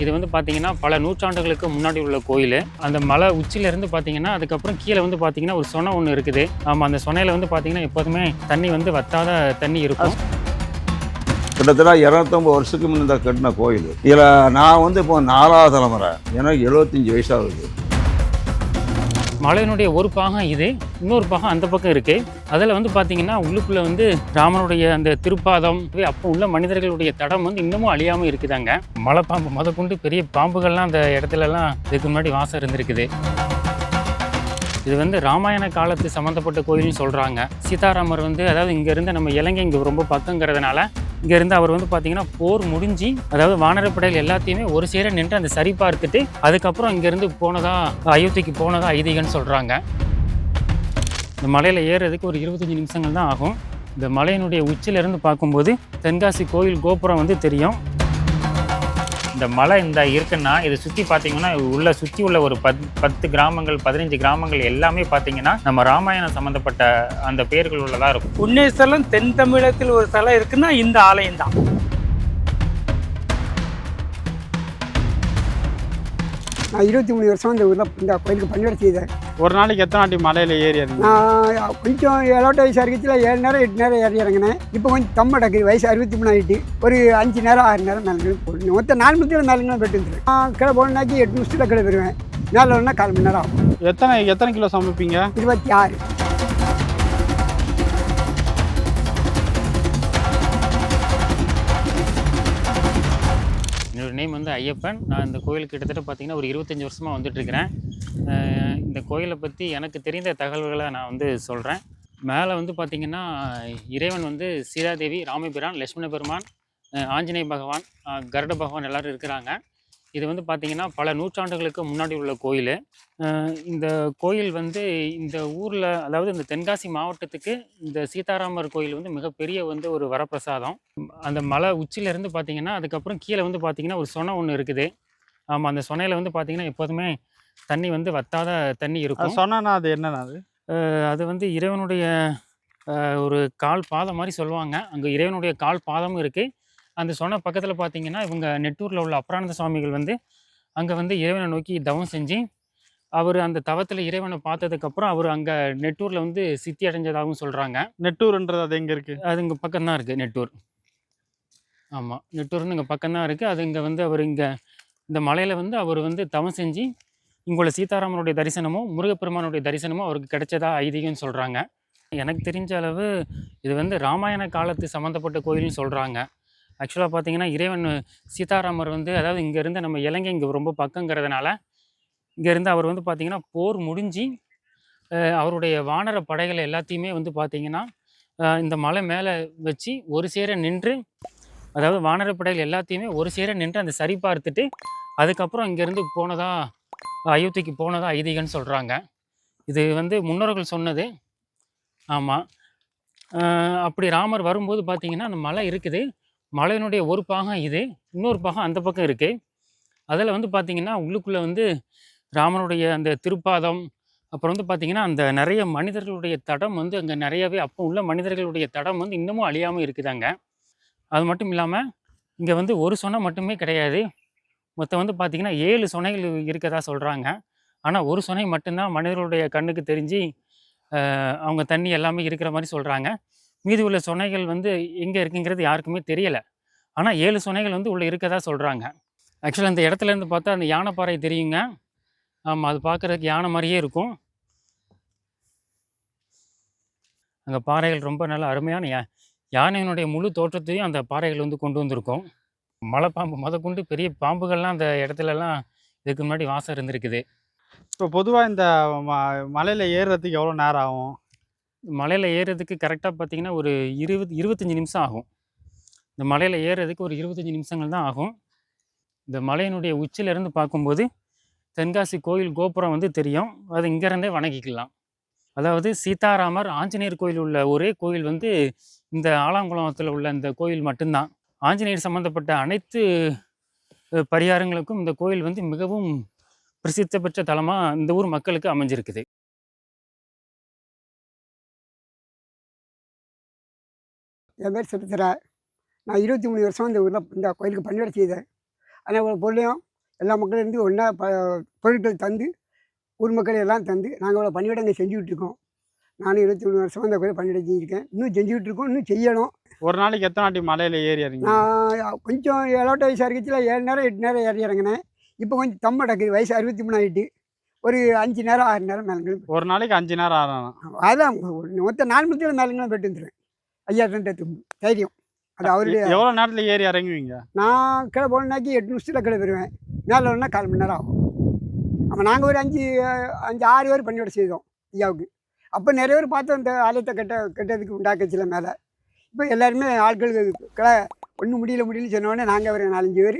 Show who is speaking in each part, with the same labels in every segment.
Speaker 1: இது வந்து பார்த்தீங்கன்னா, பல நூற்றாண்டுகளுக்கு முன்னாடி உள்ள கோயிலு. அந்த மலை உச்சியிலேருந்து பார்த்தீங்கன்னா, அதுக்கப்புறம் கீழ வந்து பார்த்தீங்கன்னா, ஒரு சொனை ஒண்ணு இருக்குது. ஆமா, அந்த சொனையில வந்து பார்த்தீங்கன்னா, எப்போதுமே தண்ணி வந்து வத்தாத தண்ணி இருக்கும்.
Speaker 2: கிட்டத்தட்ட 250 வருஷத்துக்கு முன்ன கட்டின கோயில். இதில் நான் வந்து இப்போ 4வது தலைமுறை. எனக்கு 75 வயசாகுது.
Speaker 1: மலையினுடைய ஒரு பாகம் இது, இன்னொரு பாகம் அந்த பக்கம் இருக்கு. அதில் வந்து பார்த்தீங்கன்னா, உள்ளுக்குள்ள வந்து ராமனுடைய அந்த திருப்பாதம், அப்போ உள்ள மனிதர்களுடைய தடம் வந்து இன்னமும் அழியாம இருக்குதாங்க. மலைப்பாம்பு முதற்கொண்டு பெரிய பாம்புகள்லாம் அந்த இடத்துலலாம் இதுக்கு முன்னாடி வாசம் இருந்திருக்குது. இது வந்து ராமாயண காலத்து சம்மந்தப்பட்ட கோயில்னு சொல்கிறாங்க. சீதாராமர் வந்து அதாவது இங்கேருந்து நம்ம இலங்கை இங்கே ரொம்ப பக்கங்கிறதுனால இங்கேருந்து அவர் வந்து பார்த்தீங்கன்னா போர் முடிஞ்சு அதாவது வானரப்படைகள் எல்லாத்தையுமே ஒரு சேர நின்று அந்த சரி பார்த்துட்டு அதுக்கப்புறம் இங்கேருந்து போனதா அயோத்திக்கு போனதா ஐதீகன்னு சொல்கிறாங்க. இந்த மலையில் ஏறுறதுக்கு ஒரு 25 நிமிஷங்கள் தான் ஆகும். இந்த மலையினுடைய உச்சியிலேருந்து பார்க்கும்போது தென்காசி கோயில் கோபுரம் வந்து தெரியும். இந்த மலை இந்த இருக்குன்னா இதை சுற்றி பார்த்தீங்கன்னா உள்ள சுற்றி உள்ள ஒரு 10 கிராமங்கள் 15 கிராமங்கள் எல்லாமே பார்த்தீங்கன்னா நம்ம ராமாயணம் சம்மந்தப்பட்ட அந்த பேர்கள் உள்ளதாக இருக்கும்.
Speaker 3: புண்ணியஸ்தலம் தென் தமிழகத்தில் ஒரு ஸ்தலம் இருக்குன்னா இந்த ஆலயம் தான்.
Speaker 4: நான் 23 வருஷம் இந்த ஊரில் இந்த கோயிலுக்கு பணியோட செய்தேன்.
Speaker 3: ஒரு நாளைக்கு எத்தனை வாட்டி மலையில் ஏறி இறங்கினீங்க?
Speaker 4: நான் கொஞ்சம் 7 வயசு இருக்கிறதுல 7 நேரம் 8 நேரம் ஏறி இறங்கினேன். இப்போ கொஞ்சம் தம்ம டக்குது, வயசு 63 ஆகிட்டு ஒரு 5 நேரம் 6 நேரம் மேலே போடணும். மொத்தம் 4 மணி நேரம் 4 நேரம் போயிட்டு வந்துடுவேன். கிளை போனாக்கி 8 நிமிஷத்தில் கிளை போயிடுவேன். மேலே ஒன்றா 4 மணி நேரம் ஆகும்.
Speaker 3: எத்தனை கிலோ சமைப்பீங்க?
Speaker 4: 26.
Speaker 1: என்னோட நேம் வந்து ஐயப்பன். நான் இந்த கோயிலுக்கு கிட்டத்தட்ட பார்த்தீங்கன்னா ஒரு 25 வருஷமாக வந்துட்டுருக்கிறேன். இந்த கோயிலை பற்றி எனக்கு தெரிந்த தகவல்களை நான் வந்து சொல்கிறேன். மேலே வந்து பார்த்திங்கன்னா இறைவன் வந்து சீதாதேவி, ராமபிரான், லட்சுமண பெருமான், ஆஞ்சநேய பகவான், கருட பகவான் எல்லோரும் இருக்கிறாங்க. இது வந்து பார்த்திங்கன்னா பல நூற்றாண்டுகளுக்கு முன்னாடி உள்ள கோயில். இந்த கோயில் வந்து இந்த ஊரில் அதாவது இந்த தென்காசி மாவட்டத்துக்கு இந்த சீதாராமர் கோயில் வந்து மிகப்பெரிய வந்து ஒரு வரப்பிரசாதம். அந்த மலை உச்சியிலேருந்து பார்த்திங்கன்னா அதுக்கப்புறம் கீழே வந்து பார்த்திங்கன்னா ஒரு சொனை ஒன்று இருக்குது. ஆமாம், அந்த சொனையில் வந்து பார்த்திங்கன்னா எப்போதுமே தண்ணி வந்து வத்தாத தண்ணி இருக்கும்.
Speaker 3: சொன்னா அது என்னன்னா
Speaker 1: அது வந்து இறைவனுடைய ஒரு கால் பாதம் மாதிரி சொல்லுவாங்க. அங்கே இறைவனுடைய கால் பாதமும் இருக்குது. அந்த சொன்ன பக்கத்தில் பார்த்தீங்கன்னா இவங்க நெட்டூரில் உள்ள அப்ரானந்த சுவாமிகள் வந்து அங்கே வந்து இறைவனை நோக்கி தவம் செஞ்சு அவர் அந்த தவத்தில் இறைவனை பார்த்ததுக்கப்புறம் அவர் அங்கே நெட்டூரில் வந்து சித்தி அடைஞ்சதாகவும் சொல்கிறாங்க.
Speaker 3: நெட்டூர்ன்றது அது எங்கே இருக்குது?
Speaker 1: அது இங்கே பக்கம்தான் இருக்குது நெட்டூர். ஆமாம், நெட்டூர்னு இங்கே பக்கம்தான் இருக்குது. அது இங்கே வந்து அவர் இங்கே இந்த மலையில் வந்து அவர் வந்து தவம் செஞ்சு இங்குள்ள சீதாராமனுடைய தரிசனமும் முருகப்பெருமானுடைய தரிசனமும் அவருக்கு கிடைச்சதா ஐதீகம்னு சொல்கிறாங்க. எனக்கு தெரிஞ்ச அளவு இது வந்து ராமாயண காலத்து சம்மந்தப்பட்ட கோயில்னு சொல்கிறாங்க. ஆக்சுவலாக பார்த்தீங்கன்னா இறைவன் சீதாராமர் வந்து அதாவது இங்கேருந்து நம்ம இலங்கை இங்கே ரொம்ப பக்கங்கிறதுனால இங்கேருந்து அவர் வந்து பார்த்திங்கன்னா போர் முடிஞ்சு அவருடைய வானர படைகள் எல்லாத்தையுமே வந்து பார்த்திங்கன்னா இந்த மலை மேலே வச்சு ஒரு சேர நின்று அதாவது வானர படைகள் எல்லாத்தையுமே ஒரு சேர நின்று அந்த சரி பார்த்துட்டு அதுக்கப்புறம் இங்கேருந்து போனதா அயோத்திக்கு போனதா ஐதீகன்னு சொல்கிறாங்க. இது வந்து முன்னோர்கள் சொன்னது. ஆமாம், அப்படி ராமர் வரும்போது பார்த்திங்கன்னா அந்த மலை இருக்குது. மலையினுடைய ஒரு பாகம் இது, இன்னொரு பாகம் அந்த பக்கம் இருக்குது. அதில் வந்து பார்த்திங்கன்னா உள்ளுக்குள்ளே வந்து ராமனுடைய அந்த திருப்பாதம், அப்புறம் வந்து பார்த்திங்கன்னா அந்த நிறைய மனிதர்களுடைய தடம் வந்து அங்கே நிறையவே அப்போ உள்ள மனிதர்களுடைய தடம் வந்து இன்னமும் அழியாமல் இருக்குதாங்க. அது மட்டும் இல்லாமல் இங்கே வந்து ஒரு சொனை மட்டுமே கிடையாது. மொத்தம் வந்து பார்த்திங்கன்னா 7 சொனைகள் இருக்கதா சொல்கிறாங்க. ஆனால் ஒரு சொனை மட்டும்தான் மனிதர்களுடைய கண்ணுக்கு தெரிஞ்சு அவங்க தண்ணி எல்லாமே இருக்கிற மாதிரி சொல்கிறாங்க. மீதி உள்ள சொனைகள் வந்து எங்கே இருக்குங்கிறது யாருக்குமே தெரியலை. ஆனால் 7 சொனைகள் வந்து உள்ளே இருக்கதா சொல்கிறாங்க. ஆக்சுவலாக அந்த இடத்துலேருந்து பார்த்தா அந்த யானைப்பாறை தெரியுங்க. ஆமாம், அது பார்க்குறதுக்கு யானை மாதிரியே இருக்கும். அங்கே பாறைகள் ரொம்ப நல்ல அருமையான யானையினுடைய முழு தோற்றத்தையும் அந்த பாறைகள் வந்து கொண்டு வந்திருக்கும். மலைப்பாம்பு முதற்கொண்டு பெரிய பாம்புகள்லாம் அந்த இடத்துலலாம் இதுக்கு முன்னாடி வாசம் இருந்திருக்குது.
Speaker 3: இப்போ பொதுவாக இந்த மலையில் ஏறுறதுக்கு எவ்வளோ நேரம் ஆகும்?
Speaker 1: மலையில் ஏறுறதுக்கு கரெக்டாக பார்த்தீங்கன்னா ஒரு 25 நிமிஷம் ஆகும். இந்த மலையில் ஏறுறதுக்கு ஒரு 25 நிமிஷங்கள் தான் ஆகும். இந்த மலையினுடைய உச்சியிலேருந்து பார்க்கும்போது தென்காசி கோயில் கோபுரம் வந்து தெரியும். அது இங்கேருந்தே வணங்கிக்கலாம். அதாவது சீதாராமர் ஆஞ்சநேயர் கோயில் உள்ள ஒரே கோயில் வந்து இந்த ஆலாங்குளத்தில் உள்ள இந்த கோயில் மட்டும்தான். ஆஞ்சநேயர் சம்மந்தப்பட்ட அனைத்து பரிகாரங்களுக்கும் இந்த கோயில் வந்து மிகவும் பிரசித்தி பெற்ற தலமாக இந்த ஊர் மக்களுக்கு அமைஞ்சிருக்குது.
Speaker 4: என் பேர் சுபத்திரா. நான் 23 வருஷம் இந்த ஊரில் இந்த கோயிலுக்கு பணியோட செய்தேன். ஆனால் பொருளையும் எல்லா மக்களும் இருந்து ஒன்றா பொருட்கள் தந்து ஊர் மக்கள் எல்லாம் தந்து நாங்கள் இவ்வளோ பணியிடங்கள் செஞ்சுக்கிட்டு இருக்கோம். நானும் 23 வருஷமாக இந்த கோயில் பணியிடம் செஞ்சுருக்கேன். இன்னும் செஞ்சுக்கிட்டு இருக்கோம், இன்னும் செய்யணும்.
Speaker 3: ஒரு நாளைக்கு எத்தனை வாட்டி மலையில் ஏறி இறங்கி?
Speaker 4: நான் கொஞ்சம் 7 வயசாக இருக்கச்சில் 7 நேரம் 8 நேரம் ஏறி இறங்கினேன். இப்போ கொஞ்சம் தம்ம டக்குது, வயசு 63 ஆகிட்டு. ஒரு 5 நேரம் 6 நேரம் மேலே
Speaker 3: ஒரு நாளைக்கு 5 நேரம் ஆறணும்.
Speaker 4: அதான் மொத்தம் 4 மணி நேரம் மேலே போய்ட்டு வந்துடுவேன். ஐயா தைரியம் அது அவருடைய.
Speaker 3: எவ்வளோ நேரத்தில் ஏறி இறங்குவீங்க?
Speaker 4: நான் கிளை போனாக்கி 8 நிமிஷத்தில் கிளை போயிடுவேன். மேலே வரணும்னா 1/4 மணி நேரம் ஆகும். ஆமாம், நாங்கள் ஒரு 5-6 பேர் பணியோட செய்தோம் ஐயாவுக்கு. அப்போ நிறைய பேர் பார்த்தோம் இந்த ஆலயத்தை கட்டதுக்கு உண்டாக்கச்சில மேலே. இப்போ எல்லாருமே ஆட்கள் கிளை ஒன்றும் முடியல சொன்னோடனே நாங்கள் ஒரு 4-5 பேர்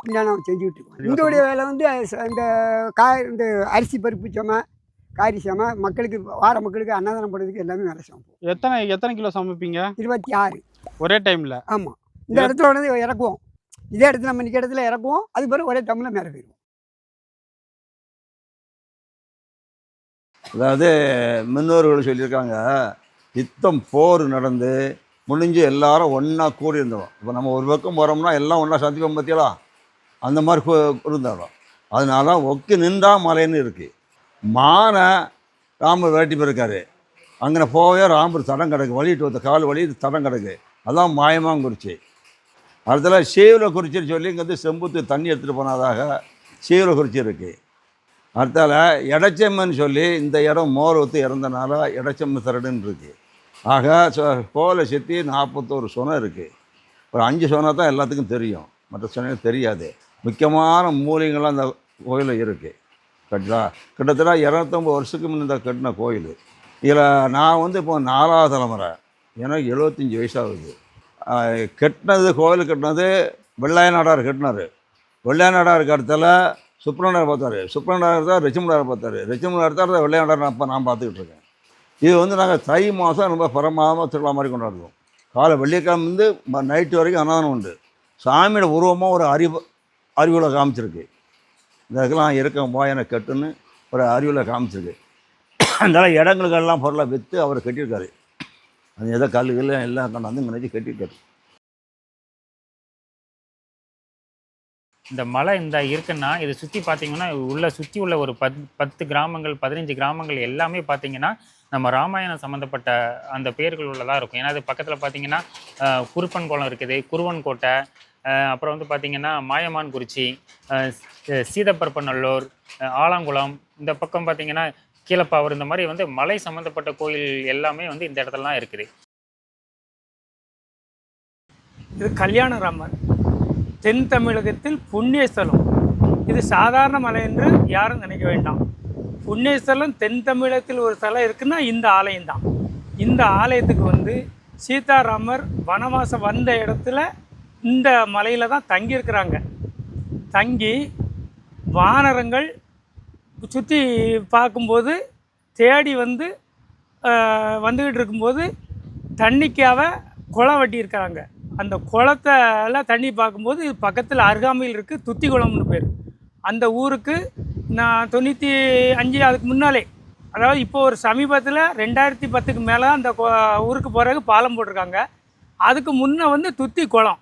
Speaker 4: விஞ்ஞானம் செஞ்சுக்கிட்டு இருக்கோம். எங்களுடைய வேலை வந்து இந்த அரிசி பருப்பு சமை காரி சமை மக்களுக்கு வார மக்களுக்கு அன்னதானம் போடுறதுக்கு எல்லாமே வேலை சமைப்போம்.
Speaker 3: எத்தனை கிலோ சமைப்பீங்க?
Speaker 4: 26
Speaker 3: ஒரே டைமில்?
Speaker 4: ஆமாம், இந்த இடத்துல வந்து இறக்குவோம். இதே இடத்துல நம்ம நிற்க இடத்துல இறக்குவோம். அது பிறகு ஒரே டம்மில் மேலே போயிடுவோம்.
Speaker 2: அதாவது முன்னோர்கள் சொல்லியிருக்காங்க, யுத்தம் போர் நடந்து முடிஞ்சு எல்லாரும் ஒன்றா கூடி இருந்தோம். இப்போ நம்ம ஒரு பக்கம் போகிறோம்னா எல்லாம் ஒன்றா சந்திப்போம் பார்த்தியா, அந்த மாதிரி இருந்தோம். அதனால ஒக்கி நின்றா மலைன்னு இருக்குது. மானை ராமர் வேட்டி போயிருக்காரு, அங்கே போவே ராமர் தடம் கிடக்கு, வலிட்டு வந்த கால் வலி தடம் கிடக்கு. அதான் மாயமாங்குறிச்சி. அடுத்தல சீவலக்குறிச்சின்னு சொல்லி இங்கே வந்து செம்புத்து தண்ணி எடுத்துகிட்டு போனதாக சீவலக்குறிச்சி இருக்குது. அடுத்தால எடச்செம்மன்னு சொல்லி இந்த இடம் மோர் ஊற்று இறந்தனால எடச்செம்ம தரடுன்னு இருக்குது. ஆக கோவிலை சுற்றி 41 சுனை இருக்குது. ஒரு 5 சுனை தான் எல்லாத்துக்கும் தெரியும், மற்ற சுனையும் தெரியாது. முக்கியமான மூலிகைகள்லாம் அந்த கோயிலில் இருக்குது. கிட்டத்தட்ட 250 வருஷத்துக்கு முன்னே கட்டின கோயில். இதில் நான் வந்து இப்போ 4ஆவது தலைமுறை, எனக்கு 75 வயசாகுது. கட்டினது கோயில் கட்டினது வெள்ளைய நாடார் கட்டினார். வெள்ளைய நாடாருக்கு இடத்துல சுப்ரநாடார் பார்த்தாரு, சுப்ரநாடார் தான் ரிச்சமனார் பார்த்தாரு, ரிச்சமனார் தான் வெள்ளைய நாடார் அப்போ நான் பார்த்துக்கிட்டு இருக்கேன். இது வந்து நாங்கள் தை மாதம் ரொம்ப பரமாதமாக திருவிழா மாதிரி கொண்டாடுவோம். காலை வெள்ளிக்கிழமை வந்து நைட்டு வரைக்கும் அன்னதானம் உண்டு. சாமியோட உருவமாக ஒரு அறிவுல காமிச்சிருக்கு. இந்த இதுக்கெல்லாம் இருக்கேன் போயனை கட்டுன்னு ஒரு அறிவுல காமிச்சிருக்கு. அதனால் இடங்களுக்கெல்லாம் பொருளை விற்று அவர் கட்டியிருக்காரு. அது எதோ கல்லுகள் எல்லாம் கொண்டாந்து இங்கே நினச்சி கட்டியிருக்காரு.
Speaker 1: இந்த மலை இந்த இருக்குன்னா இதை சுற்றி பார்த்தீங்கன்னா சுற்றி உள்ள ஒரு 10 கிராமங்கள் 15 கிராமங்கள் எல்லாமே பார்த்தீங்கன்னா நம்ம ராமாயணம் சம்மந்தப்பட்ட அந்த பேர்கள் உள்ளதாக இருக்கும். ஏன்னா அது பக்கத்தில் பார்த்தீங்கன்னா குருப்பன் குளம் இருக்குது, குருவன் கோட்டை, அப்புறம் வந்து பார்த்திங்கன்னா மாயமான் குறிச்சி, சீதப்பரப்பநல்லூர், ஆலங்குளம், இந்த பக்கம் பார்த்திங்கன்னா கீழப்பாவூர், இந்த மாதிரி வந்து மலை சம்மந்தப்பட்ட கோயில் எல்லாமே வந்து இந்த இடத்துலலாம் இருக்குது.
Speaker 5: இது கல்யாணராமர் தென் தமிழகத்தில் புண்ணிய ஸ்தலம். இது சாதாரண மலை என்று யாரும் நினைக்க வேண்டாம். புண்ணிய ஸ்தலம் தென் தமிழகத்தில் ஒரு ஸ்தலம் இருக்குன்னா இந்த ஆலயம்தான். இந்த ஆலயத்துக்கு வந்து சீதாராமர் வனவாசம் வந்த இடத்துல இந்த மலையில் தான் தங்கியிருக்கிறாங்க. தங்கி வானரங்கள் சுற்றி பார்க்கும்போது தேடி வந்துக்கிட்டு இருக்கும்போது தண்ணிக்காக குளம் வெட்டியிருக்கிறாங்க. அந்த குளத்தில் தண்ணி பார்க்கும்போது இது பக்கத்தில் அருகாமையில் இருக்குது, துத்தி குளம்னு பேர். அந்த ஊருக்கு நான் 95 அதுக்கு முன்னாலே, அதாவது இப்போ ஒரு சமீபத்தில் 2010க்கு மேலே அந்த ஊருக்கு போகிறதுக்கு பாலம் போட்டிருக்காங்க. அதுக்கு முன்னே வந்து துத்தி குளம்.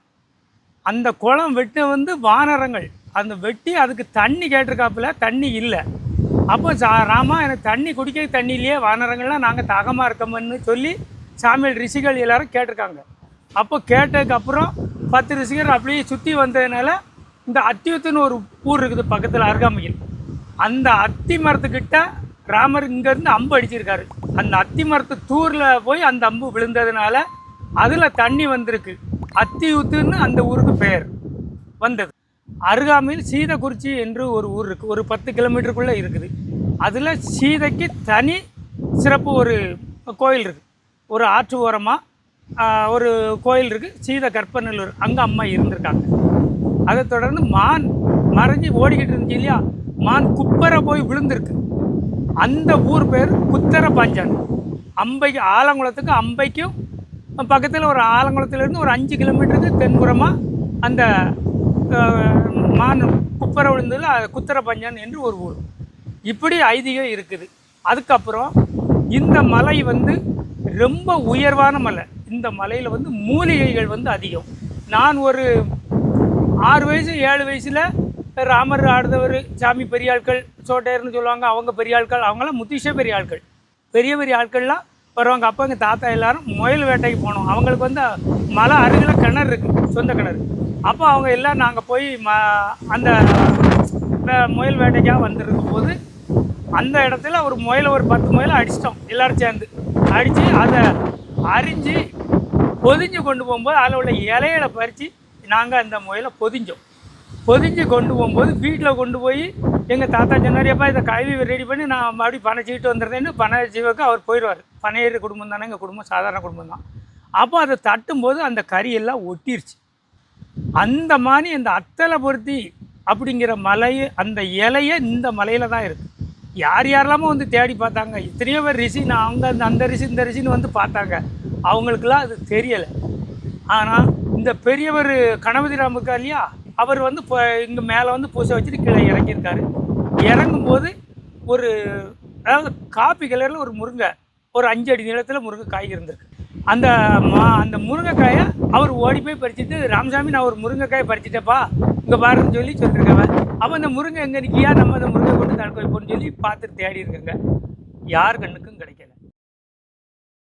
Speaker 5: அந்த குளம் வெட்டி வானரங்கள் அந்த வெட்டி அதுக்கு தண்ணி கேட்டிருக்காப்புல, தண்ணி இல்லை. அப்போ ராமா எனக்கு தண்ணி குடிக்க தண்ணி இல்லையே, வானரங்கள்லாம் நாங்கள் தாகமாக இருக்கோம்னு சொல்லி சாமியல் ரிஷிகள் எல்லோரும் கேட்டிருக்காங்க. அப்போ கேட்டதுக்கப்புறம் 10 ரிஷிகர் அப்படியே சுற்றி வந்ததுனால இந்த அத்தியுத்துன்னு ஒரு ஊர் இருக்குது பக்கத்தில் அருகாமையில். அந்த அத்தி மரத்துக்கிட்ட ராமர் இங்கேருந்து அம்பு அடிச்சிருக்காரு. அந்த அத்தி மரத்து தூரில் போய் அந்த அம்பு விழுந்ததுனால அதில் தண்ணி வந்திருக்கு. அத்தியுத்துன்னு அந்த ஊருக்கு பெயர் வந்தது. அருகாமையில் சீதக்குறிச்சி என்று ஒரு ஊர் இருக்குது, ஒரு 10 கிலோமீட்டருக்குள்ளே இருக்குது. அதில் சீதைக்கு தனி சிறப்பு ஒரு கோயில் இருக்குது. ஒரு ஆற்று ஓரமாக ஒரு கோயில் இருக்குது, சீத கற்பநல்லூர். அங்கே அம்மா இருந்திருக்காங்க. அதை தொடர்ந்து மான் மறைஞ்சி ஓடிக்கிட்டு இருந்துச்சு இல்லையா, மான் குப்பரை போய் விழுந்திருக்கு. அந்த ஊர் பேர் குத்தர பாஞ்சான். அம்பைக்கு ஆலங்குளத்துக்கு அம்பைக்கும் பக்கத்தில் ஒரு ஆலங்குளத்துலேருந்து ஒரு 5 கிலோமீட்டருக்கு தென்புறமாக அந்த மான் குப்பரை விழுந்ததில் குத்தர பஞ்சான் என்று ஒரு ஊர். இப்படி ஐதீகம் இருக்குது. அதுக்கப்புறம் இந்த மலை ரொம்ப உயர்வான மலை. இந்த மலையில் மூலிகைகள் அதிகம். நான் ஒரு 6 வயசு 7 வயசில் ராமர் ஆடுதவர் சாமி பெரிய ஆட்கள் சோட்டையர்னு சொல்லுவாங்க, அவங்க பெரிய ஆட்கள், அவங்களாம் முத்திஷே பெரிய ஆட்கள், பெரிய பெரிய ஆட்கள்லாம் வருவாங்க. அப்போ எங்கள் தாத்தா எல்லாரும் முயல் வேட்டைக்கு போனோம். அவங்களுக்கு வந்து மலை அருகில் கிணறு இருக்குது, சொந்த கிணறு. அப்போ அவங்க எல்லாம் நாங்கள் போய் அந்த முயல் வேட்டைக்காக வந்துருக்கும் போது அந்த இடத்துல ஒரு முயலை ஒரு 10 முயலை அடிச்சிட்டோம் எல்லோரும் சேர்ந்து. அடித்து அதை அரிஞ்சு பொதிஞ்சு கொண்டு போகும்போது அதில் உள்ள இலைகளை பறித்து நாங்கள் அந்த முயலை பொதிஞ்சு கொண்டு போகும்போது வீட்டில் கொண்டு போய் எங்கள் தாத்தா சொன்னார், எப்பா இதை கழுவி ரெடி பண்ணி நான் மறுபடியும் பனை சீட்டு வந்துடுறேன்னு பனை ஜீவக்கு அவர் போயிடுவார். பனையேறு குடும்பம் தானே எங்கள் குடும்பம், சாதாரண குடும்பம் தான். அப்போ அதை தட்டும்போது அந்த கறியெல்லாம் ஒட்டிருச்சு. அந்த மாதிரி அந்த அத்தலை பொருத்தி அப்படிங்கிற மலையை அந்த இலையை இந்த மலையில் தான் இருக்குது. யார் யாரெல்லாமோ வந்து தேடி பார்த்தாங்க, இத்தனையோ பேர் ரிஷி, நான் அவங்க அந்த ரிஷி இந்த ரிஷின்னு வந்து பார்த்தாங்க, அவங்களுக்கெல்லாம் அது தெரியலை. ஆனால் இந்த பெரியவர் கணபதிராம் இருக்கா இல்லையா, அவர் வந்து இப்போ இங்கே மேலே வந்து பூசை வச்சுட்டு கீழே இறங்கியிருக்காரு. இறங்கும்போது ஒரு அதாவது காப்பி கலரில் ஒரு முருங்கை, ஒரு 5 அடி நீளத்தில் முருங்கைக்காய் இருந்திருக்கு. அந்த முருங்கைக்காயை அவர் ஓடி போய் பறிச்சுட்டு, ராமசாமி நான் ஒரு முருங்கைக்காயை பறிச்சிட்டேப்பா இங்கே பாருன்னு சொல்லியிருக்காங்க. அப்போ அந்த முருங்கை எங்கே நிற்கியா, நம்ம அந்த முருங்கை கொண்டு தடுக்க வைப்போம்னு சொல்லி பார்த்துட்டு தேடி இருக்காங்க. யார் கண்ணுக்கும் கிடைக்காது.